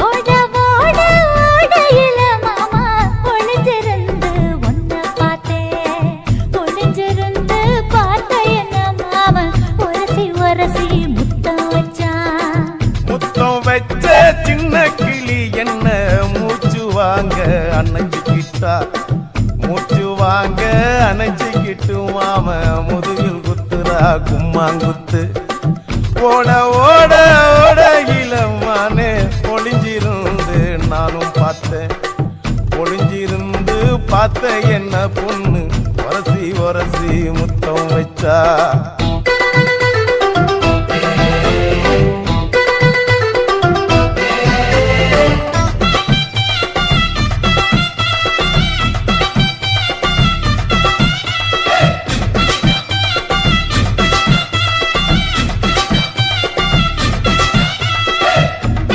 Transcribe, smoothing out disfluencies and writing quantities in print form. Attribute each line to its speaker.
Speaker 1: ஓட ஓட ஓடையில மாமா ஒளிஞ்சிருந்து உன்னை பார்த்தேன். ஒளிஞ்சிருந்து பார்த்த என்ன மாமா உரசி உரசி முத்தம் வச்சான்.
Speaker 2: முத்தம் வச்ச சின்ன கிளி என்ன மூச்சு வாங்க அணைச்சிக்கிட்டா. மூச்சு வாங்க அணைச்சிக்கிட்டு மாம முதுகில் குத்துறா கும்மாங்குத்து. ஓட ஓட ஓட இளமானே ஒளிஞ்சிருந்து நானும் பார்த்தேன். ஒளிஞ்சிருந்து பார்த்த என்ன பொண்ணு உரசி உரசி முத்தம் வச்சா.